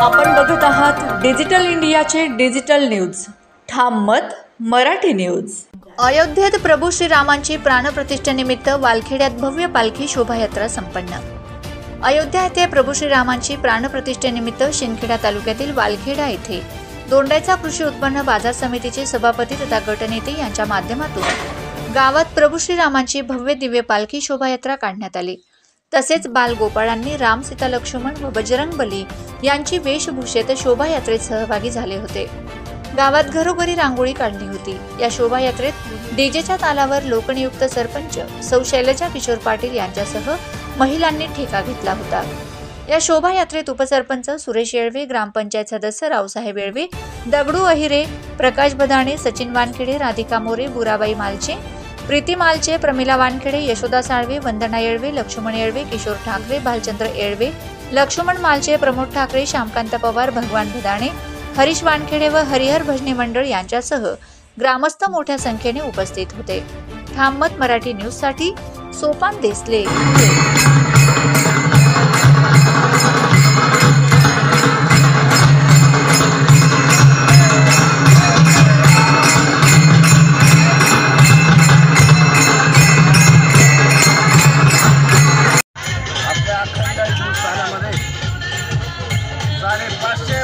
आपण बघत आहात डिजिटल इंडियाचे डिजिटल न्यूज। ठाम मत मराठी न्यूज। अयोध्येत प्रभू श्रीरामांची प्राणप्रतिष्ठेनिमित्त वालखेड्यात भव्य पालखी शोभायात्रा संपन्न। अयोध्या येथे प्रभू श्रीरामांची प्राणप्रतिष्ठेनिमित्त शिंदखेडा तालुक्यातील वालखेडा येथे दोंडाईचा कृषी उत्पन्न बाजार समितीचे सभापती तथा गटनेते यांच्या माध्यमातून गावात प्रभू श्रीरामांची भव्य दिव्य पालखी शोभायात्रा काढण्यात आली। तसेच बालगोपाळांनी राम, सीता, लक्ष्मण व बजरंगबली यांची वेशभूषेत शोभायात्रेत सहभागी झाले होते। गावात घरोघरी रांगोळी काढली होती। या शोभायात्रेत डीजेच्या तालावर लोकनियुक्त सरपंच सौ शैलजा किशोर पाटील यांच्यासह महिलांनी ठेका घेतला होता। या शोभायात्रेत उपसरपंच सुरेश येळवे, ग्रामपंचायत सदस्य रावसाहेब येळवे, दगडू अहिरे, प्रकाश बदाणे, सचिन वानखेडे, राधिका मोरे, बुराबाई मालचे, प्रीती मालचे, प्रमिला वानखेडे, यशोदा साळवे, वंदना येळवे, लक्ष्मण येळवे, किशोर ठाकरे, भालचंद्र येळवे, लक्ष्मण मालचे, प्रमोद ठाकरे, श्यामकांत पवार, भगवान बदाणे, हरीश वानखेडे व हरिहर भजनी मंडळ यांच्यासह ग्रामस्थ मोठ्या संख्येने उपस्थित होते। ठाम मत मराठी न्यूज साठी सोपान देसले।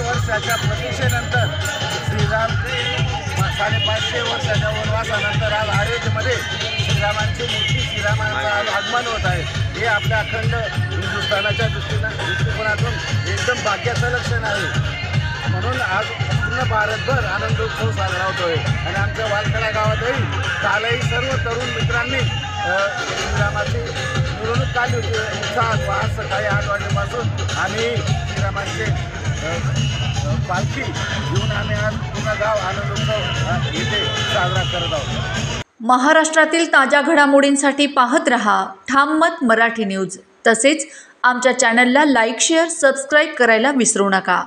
वर्षाच्या प्रतीक्षेनंतर श्रीराम 550 वर्षाच्या वनवासानंतर आज अयोध्येमध्ये श्रीरामांची मूर्ती, श्रीरामांचं आज आगमन होत आहे। हे आपल्या अखंड हिंदुस्थानाच्या दृष्टिकोनातून एकदम भाग्याचं लक्षण आहे। म्हणून आज पूर्ण भारतभर आनंदोत्सव साजरा होतोय आणि आमच्या वालखेडा गावातही कालही सर्व तरुण मित्रांनी श्रीरामाची मिरवणूक काढली होती। उत्साहात आज सकाळी 8 वाजेपासून आम्ही श्रीरामांचे पालखी घेऊन आम्ही आज पूर्ण गाव आनंदोत्सव इथे साजरा करत आहोत। महाराष्ट्रातील ताज्या घडामोडींसाठी पाहत रहा ठाम मत मराठी न्यूज। तसेच आमच्या चॅनलला लाईक, शेअर, सबस्क्राईब करायला विसरू नका।